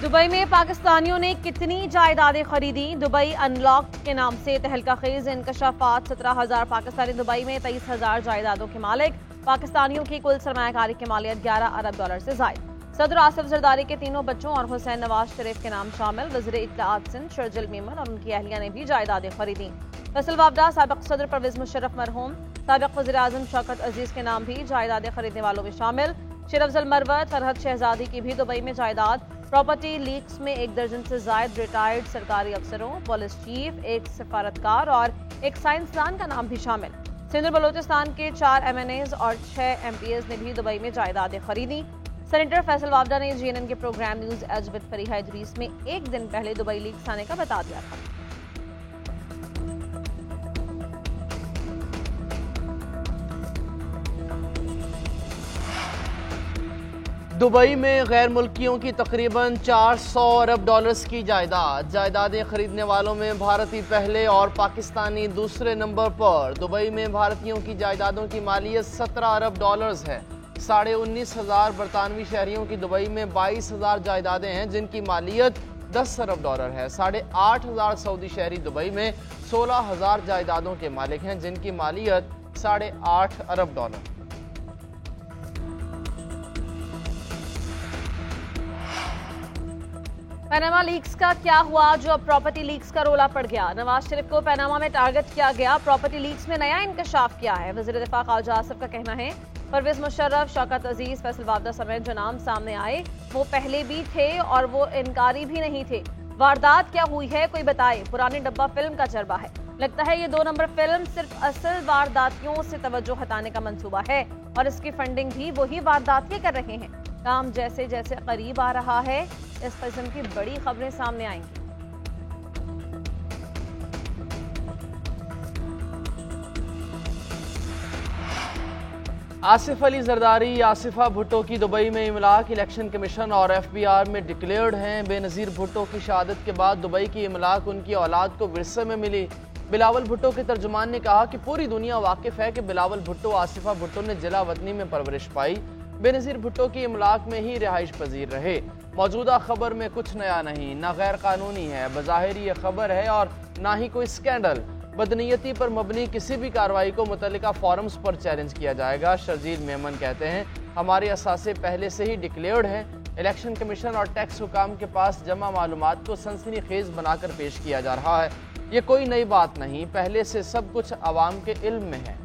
Dubai में पाकिस्तानियों ने कितनी जायदादें खरीदी? दुबई अनलॉक के नाम से तहलका खेज इंकशाफात। 17,000 पाकिस्तानी दुबई में 23,000 जायदादों के मालिक। पाकिस्तानियों की कुल सरमायाकारी की मालियत 11 अरब डॉलर से जायद। सदर आसिफ जरदारी के तीनों बच्चों और हुसैन नवाज शरीफ के नाम शामिल। वज़ीर इत्तलाआत सिंध शर्जिल मेमन और उनकी अहलिया ने भी जायदादें खरीदी। फैसल वाबडा, साबिक सदर परवेज मुशर्रफ मरहूम, साबिक वज़ीर आज़म शौकत अजीज के नाम भी जायदादें खरीदने वालों में शामिल। शेर अफजल मरवत, फरहत शहजादी की भी दुबई में जायदाद। प्रॉपर्टी लीक्स में 1 दर्जन से जायद रिटायर्ड सरकारी अफसरों, पुलिस चीफ, एक सफारतकार और एक साइंसदान का नाम भी शामिल। सिंध और बलोचिस्तान के 4 MNAs और 6 MPs ने भी दुबई में जायदादें खरीदी। सेनेटर फैसल वाबडा ने GNN के program news edge with Fariha Idrees में एक दिन पहले दुबई लीक्स आने का बता दिया था। दुबई में गैर मुल्कियों की तकरीबन 400 अरब डॉलर्स की जायदादें खरीदने वालों में भारतीय पहले और पाकिस्तानी दूसरे नंबर पर। दुबई में भारतीयों की जायदादों की मालियत 17 अरब डॉलर्स है। 19,500 बरतानवी शहरियों की दुबई में 22,000 जायदादें हैं जिनकी मालियत 10 अरब डॉलर है। 8,500 सऊदी शहरी दुबई में 16,000 जायदादों के मालिक हैं जिनकी मालियत 8.5 अरब डॉलर। पनामा लीक्स का क्या हुआ जो अब प्रॉपर्टी लीक्स का रोला पड़ गया? नवाज शरीफ को पनामा में टारगेट किया गया। प्रॉपर्टी लीक्स में नया इंकशाफ किया है। वज़ीर दिफा ख्वाजा आसिफ का कहना है परवेज मुशर्रफ, शौकत अजीज, फैसल वाबडा समेत जो नाम सामने आए वो पहले भी थे और वो इनकारी भी नहीं थे। वारदात क्या हुई है कोई बताए। पुरानी डब्बा फिल्म का चरबा है। लगता है ये 2 नंबर फिल्म सिर्फ असल वारदातियों से तवज्जो हटाने का मंसूबा है और इसकी फंडिंग भी वही वारदातियां कर रहे हैं। काम जैसे जैसे करीब आ रहा है इस किस्म की बड़ी खबरें सामने आएंगी। आसिफ अली जरदारी, आसिफा भुट्टो की दुबई में इमलाक इलेक्शन कमीशन और FBR में डिक्लेयर्ड हैं। बेनज़ीर भुट्टो की शहादत के बाद दुबई की इमलाक उनकी औलाद को विरसे में मिली। बिलावल भुट्टो के तर्जुमान ने कहा कि पूरी दुनिया वाकिफ है कि बिलावल भुट्टो आसिफा भुट्टो ने जिला वतनी में परवरिश पाई। बेनज़ीर भुट्टो की इमलाक में ही रिहाइश पजीर रहे। मौजूदा खबर में कुछ नया नहीं, ना गैर कानूनी है, बज़ाहिर ये खबर है और ना ही कोई स्कैंडल। बदनीयती पर मबनी किसी भी कार्रवाई को मुतल्लिका फोरम्स पर चैलेंज किया जाएगा। शर्जील मेमन कहते हैं हमारे असासे पहले से ही डिक्लेयर्ड हैं। इलेक्शन कमीशन और टैक्स हुकाम के पास जमा मालूमात को सनसनीखेज बनाकर पेश किया जा रहा है। ये कोई नई बात नहीं, पहले से सब कुछ अवाम के इल्म में है।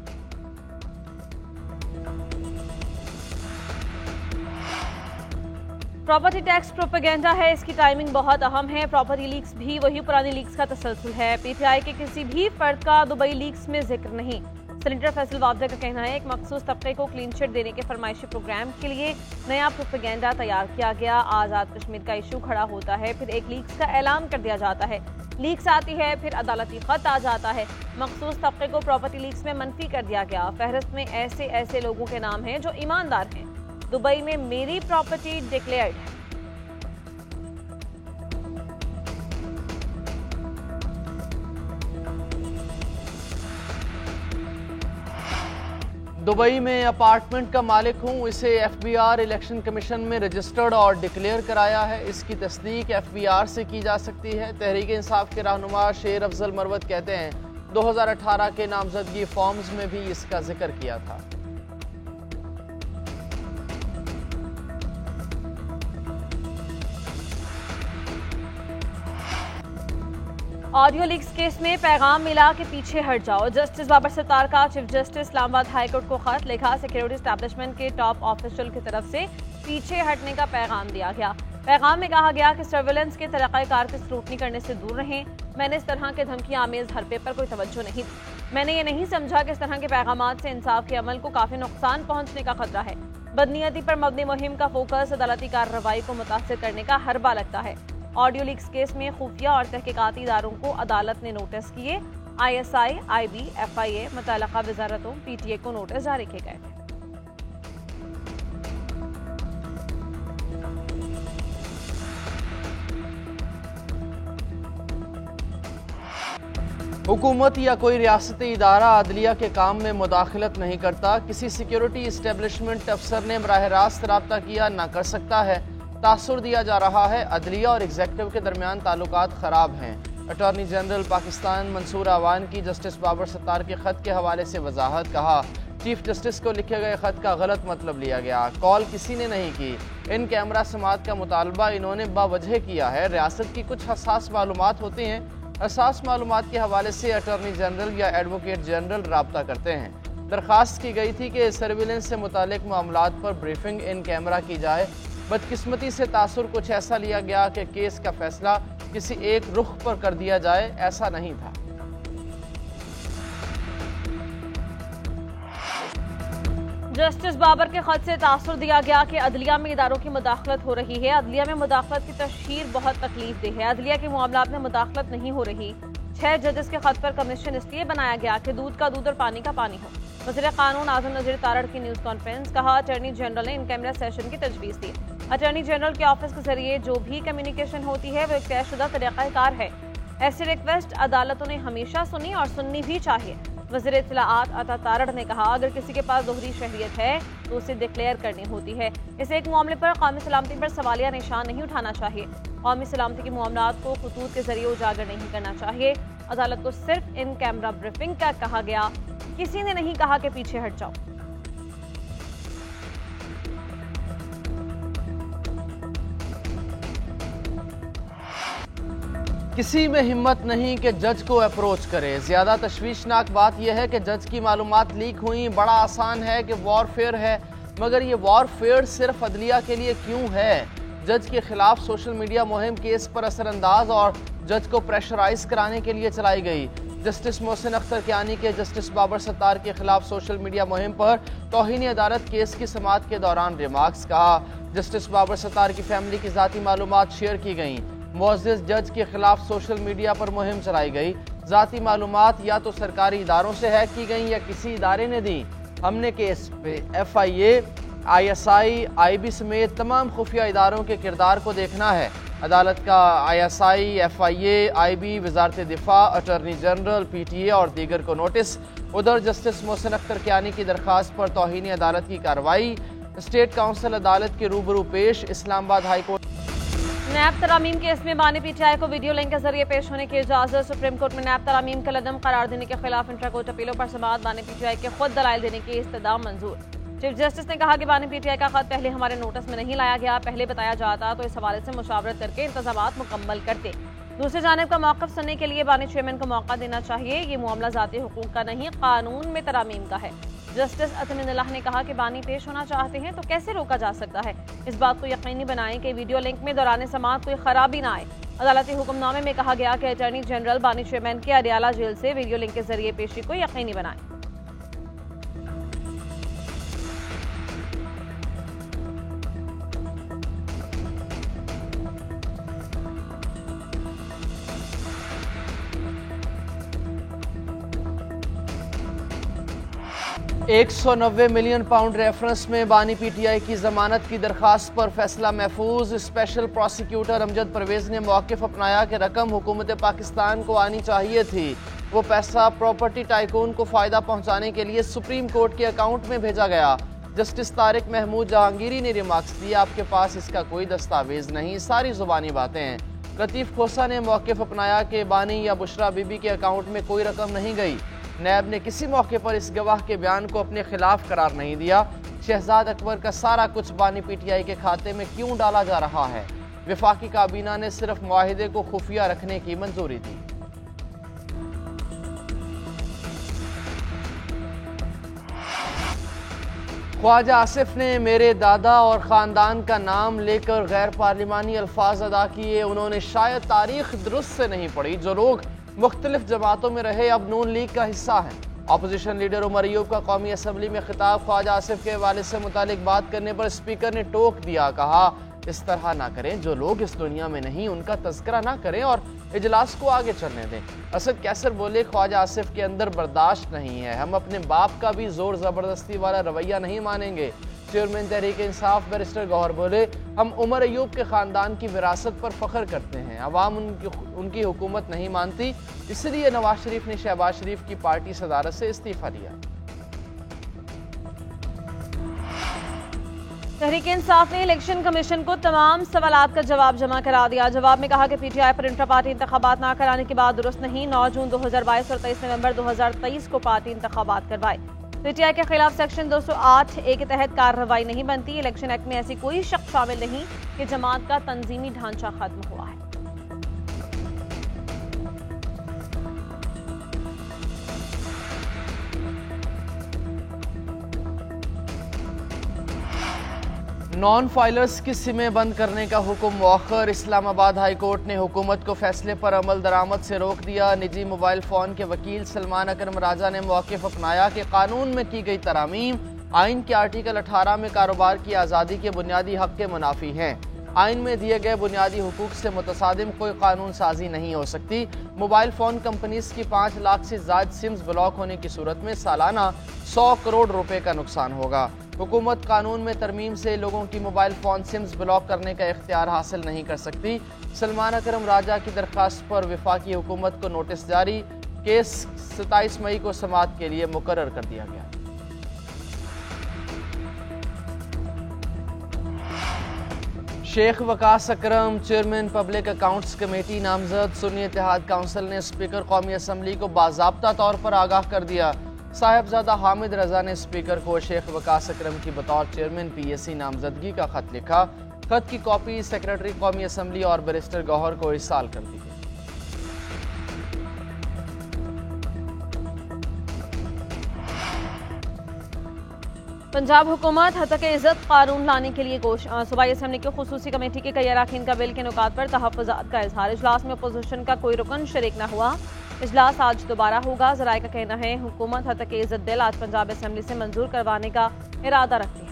प्रॉपर्टी टैक्स प्रोपेगेंडा है, इसकी टाइमिंग बहुत अहम है। प्रॉपर्टी लीक्स भी वही पुरानी लीक्स का तसलसल है। PTI के किसी भी फर्द का दुबई लीक्स में जिक्र नहीं। सेनेटर फैसल वाबडा का कहना है एक मखसूस तबके को क्लीन चिट देने के फरमाइशी प्रोग्राम के लिए नया प्रोपेगेंडा तैयार किया गया। आज़ाद कश्मीर का इशू खड़ा होता है, फिर एक लीक्स का ऐलान कर दिया जाता है। लीक्स आती है, फिर अदालती खत आ जाता है। मखसूस तबके को प्रॉपर्टी लीक्स में मनफी कर दिया गया। फहरिस्त में ऐसे लोगों के नाम हैं जो ईमानदार हैं। दुबई में मेरी प्रॉपर्टी डिक्लेयर्ड है। दुबई में अपार्टमेंट का मालिक हूँ, इसे FBR इलेक्शन कमीशन में रजिस्टर्ड और डिक्लेयर कराया है। इसकी तस्दीक FBR से की जा सकती है। तहरीक इंसाफ के रहनुमा शेर अफजल मरवत कहते हैं 2018 के नामजदगी फॉर्म्स में भी इसका जिक्र किया था। ऑडियो लीक्स केस में पैगाम मिला कि पीछे हट जाओ। जस्टिस बाबर सत्तार का chief justice Islamabad high court को खत लिखा। सिक्योरिटी एस्टैब्लिशमेंट के टॉप ऑफिशियल की तरफ से पीछे हटने का पैगाम दिया गया। पैगाम में कहा गया कि सर्विलेंस के तरीक़ाकार की स्क्रूटनी करने से दूर रहें। मैंने इस तरह के धमकी आमेज हरपे पर कोई तवज्जो नहीं दी। मैंने ये नहीं समझा कि इस तरह के पैगामात से इंसाफ के अमल को काफी नुकसान पहुंचने का खतरा है। बदनीयती पर मबनी मुहिम का फोकस अदालती कार्रवाई को मुतासिर करने का हरबा लगता है। ऑडियो लीक्स केस में खुफिया और तहकीकाती इदारों को अदालत ने नोटिस किए। ISI, IB, FIA, मुतल्लिका वजारतों, PTA को नोटिस जारी किए गए थे। हुकूमत या कोई रियासती इदारा अदलिया के काम में मुदाखलत नहीं करता। किसी सिक्योरिटी इस्टेब्लिशमेंट अफसर ने बराह रास्त रब्ता किया ना कर सकता है। तासुर दिया जा रहा है। अदलिया और एग्जेक्टिव के दरमियान ताल्लुकात ख़राब हैं। अटॉर्नी जनरल पाकिस्तान मंसूर अवान की जस्टिस बाबर सत्तार के ख़त के हवाले से वजाहत। कहा, चीफ जस्टिस को लिखे गए ख़त का गलत मतलब लिया गया, कॉल किसी ने नहीं की। इन कैमरा समात का मुतालबा इन्होंने बावजह किया है। रियासत की कुछ हसास मालूमात होती हैं, हसास मालूमात के हवाले से अटॉर्नी जनरल या एडवोकेट जनरल राब्ता करते हैं। दरख्वास्त की गई थी कि सर्विलेंस से मुतालिक मामलात पर ब्रीफिंग इन कैमरा की जाए। बदकिस्मती से तासुर कुछ ऐसा लिया गया कि केस का फैसला किसी एक रुख पर कर दिया जाए, ऐसा नहीं था। जस्टिस बाबर के खत से तासुर दिया गया कि अदलिया में इदारों की मुदाखलत हो रही है। अदलिया में मुदाखलत की तशहीर बहुत तकलीफ दे है। अदलिया के मामलात में मुदाखलत नहीं हो रही। 6 जजेस के खत पर कमीशन इसलिए बनाया गया कि दूध का दूध और पानी का पानी हो। वज़ीर कानून आज़म नज़ीर तारड़ की न्यूज़ कॉन्फ्रेंस। कहा, अटॉर्नी जनरल ने इन कैमरा सेशन की तजवीज़ दी। अटॉर्नी जनरल के ऑफिस के जरिए जो भी कम्युनिकेशन होती है वो एक तयशुदा तरीक़ाकार है। ऐसी रिक्वेस्ट अदालतों ने हमेशा सुनी और सुननी भी चाहिए। वज़ीर इत्तलाआत अता तारड़ ने कहा, अगर किसी के पास दोहरी शहरियत है तो उसे डिक्लेयर करनी होती है। इस एक मामले पर कौमी सलामती पर सवालिया निशान नहीं उठाना चाहिए। कौमी सलामती के मामलात को खतूत के जरिए उजागर नहीं करना चाहिए। अदालत को सिर्फ इन कैमरा ब्रीफिंग का कहा गया, किसी ने नहीं कहा कि पीछे हट जाओ। किसी में हिम्मत नहीं कि जज को अप्रोच करे। ज्यादा तशवीशनाक बात यह है कि जज की मालूमात लीक हुई। बड़ा आसान है कि वॉरफेयर है, मगर ये वॉरफेयर सिर्फ अदलिया के लिए क्यों है? जज के खिलाफ सोशल मीडिया मुहिम केस पर असरअंदाज और जज को प्रेशराइज कराने के लिए चलाई गई। जस्टिस मोहसिन अख्तर कियानी के जस्टिस बाबर सत्तार के खिलाफ सोशल मीडिया मुहिम पर तौहीन अदालत केस की समाअत के दौरान रिमार्क्स। कहा, जस्टिस बाबर सत्तार की फैमिली की ज़ाती मालूमात शेयर की गई। मुअज़्ज़िज़ जज के खिलाफ सोशल मीडिया पर मुहिम चलाई गई। ज़ाती मालूमात या तो सरकारी इदारों से हैक की गई या किसी इदारे ने दी। हमने केस पे FIA, ISI, IB समेत तमाम खुफिया इदारों के किरदार को देखना है। अदालत का ISI, FIA, IB, वजारत दिफा, अटॉर्नी जनरल, PTA और दीगर को नोटिस। उधर जस्टिस मोहसिन अख्तर कियानी की दरख्वास्त पर तौहीन अदालत की कार्रवाई। स्टेट काउंसिल अदालत के रूबरू पेश। इस्लामाबाद हाई कोर्ट नैब तरामीम केस में बानी PTI को वीडियो लिंक के जरिए पेश होने की इजाजत। सुप्रीम कोर्ट में नैब तरामीम का लदम करार देने के खिलाफ इंट्रा कोर्ट अपीलों पर समाअत। बानी PTI के खुद दलाइल देने की इस्तदा मंजूर। चीफ जस्टिस ने कहा कि बानी PTI का खत पहले हमारे नोटिस में नहीं लाया गया। पहले बताया जाता तो इस हवाले से मुशावरत करके इंतजामात मुकम्मल करते। दूसरी जानिब का मौक़िफ़ सुनने के लिए बानी चेयरमैन को मौका देना चाहिए। ये मामला ज़ाती हुकूक का नहीं, कानून में तरामीम का है। जस्टिस अतमिनुल्लाह ने कहा कि बानी पेश होना चाहते हैं तो कैसे रोका जा सकता है। इस बात को यकीनी बनाएं कि वीडियो लिंक में दौरान समाअत कोई खराबी ना आए। अदालती हुक्मनामे में कहा गया कि अटॉर्नी जनरल बानी चेयरमैन की अडियाला जेल से वीडियो लिंक के जरिए पेशी को यकीनी बनाए। £190 मिलियन रेफरेंस में बानी PTI की जमानत की दरखास्त पर फैसला महफूज। स्पेशल प्रोसिक्यूटर अमजद परवेज ने मौक़िफ़ अपनाया कि रकम हुकूमत पाकिस्तान को आनी चाहिए थी। वो पैसा प्रॉपर्टी टाइकून को फ़ायदा पहुँचाने के लिए सुप्रीम कोर्ट के अकाउंट में भेजा गया। जस्टिस तारिक महमूद जहांगीरी ने रिमार्क्स दिए, आपके पास इसका कोई दस्तावेज नहीं, सारी ज़ुबानी बातें हैं। लतीफ़ खोसा ने मौक़िफ़ अपनाया कि बानी या बुशरा बीबी के अकाउंट में कोई रकम नहीं गई। नैब ने किसी मौके पर इस गवाह के बयान को अपने खिलाफ करार नहीं दिया। शहजाद अकबर का सारा कुछ बानी PTI के खाते में क्यों डाला जा रहा है? वफाकी काबीना ने सिर्फ मुआहिदे को खुफिया रखने की मंजूरी दी। ख्वाजा आसिफ ने मेरे दादा और ख़ानदान का नाम लेकर गैर पार्लिमानी अल्फाज अदा किए। उन्होंने शायद तारीख दुरुस्त से नहीं पढ़ी। जो लोग मुख्तलिफ जमातों में रहे अब नून लीग का हिस्सा हैं। अपोजिशन लीडर उमर अयूब का कौमी असम्बली में खिताब। ख्वाजा आसिफ के हवाले से मुतालिक बात करने पर स्पीकर ने टोक दिया। कहा, इस तरह ना करें, जो लोग इस दुनिया में नहीं उनका तज़किरा ना करें और इजलास को आगे चलने दें। असद कैसर बोले, ख्वाजा आसिफ के अंदर बर्दाश्त नहीं है, हम अपने बाप का भी जोर ज़बरदस्ती वाला रवैया नहीं मानेंगे। चेयरमैन तहरीक इंसाफ बैरिस्टर गौहर बोले, हम उमर अयूब के ख़ानदान की विरासत पर फ़ख्र करते हैं। अवाम उनकी हुकूमत नहीं मानती, इसलिए नवाज शरीफ ने शहबाज शरीफ की पार्टी सदारत से इस्तीफ़ा दिया। तहरीक इंसाफ ने इलेक्शन कमीशन को तमाम सवालात का जवाब जमा करा दिया। जवाब में कहा कि पीटीआई पर इंटर पार्टी इंतखाबात ना कराने की बात दुरुस्त नहीं। 9 जून 2022 और 23 नवंबर 2023 को पार्टी इंतखाबात करवाए। पीटीआई के खिलाफ सेक्शन 208A के तहत कार्रवाई नहीं बनती। इलेक्शन एक्ट में ऐसी कोई शख्स शामिल नहीं कि जमात का तंजीमी ढांचा खत्म हुआ है। नॉन फाइलर्स की सिमें बंद करने का हुक्म मौखर। इस्लामाबाद हाई कोर्ट ने हुकूमत को फैसले पर अमल दरामद से रोक दिया। निजी मोबाइल फ़ोन के वकील सलमान अकरम राजा ने मौक़िफ़ अपनाया कि कानून में की गई तरामीम आइन के आर्टिकल 18 में कारोबार की आज़ादी के बुनियादी हक़ के मुनाफी हैं। आइन में दिए गए बुनियादी हुकूक से मुतसादिम कोई कानून साजी नहीं हो सकती। मोबाइल फ़ोन कंपनीज की 5 लाख से ज़ायद सिम्स ब्लॉक होने की सूरत में सालाना 100 करोड़ रुपए का नुकसान होगा। हुकूमत कानून में तरमीम से लोगों की मोबाइल फ़ोन सिम्स ब्लॉक करने का इख्तियार हासिल नहीं कर सकती। सलमान अकरम राजा की दरख्वास्त पर वफाकी हुकूमत को नोटिस जारी। केस 27 मई को समाअत के लिए मुकर्रर कर दिया गया। शेख वकास अकरम चेयरमैन पब्लिक अकाउंट्स कमेटी नामजद। सुन्नी इत्तेहाद काउंसिल ने स्पीकर कौमी असम्बली को बाज़ाब्ता तौर पर आगाह कर दिया। साहिबजादा हामिद रजा ने स्पीकर को शेख वकास अकरम की बतौर चेयरमैन PAC नामजदगी का खत लिखा। खत की कॉपी सेक्रेटरी कौमी असम्बली और बैरिस्टर गौहर को इरसाल कर दी गई। पंजाब हुकूमत हतक इज़्ज़त कानून लाने के लिए सूबाई असम्बली की खुसूसी कमेटी के कई अरकान का बिल के नुकात पर तहफ़्फ़ुज़ात का इजहार। इजलास में अपोजिशन का कोई रुकन शरीक न हुआ। इजलास आज दोबारा होगा। ज़राए का कहना है हुकूमत हतक इज़्ज़त बिल आज पंजाब असम्बली से मंजूर करवाने का इरादा रखती है।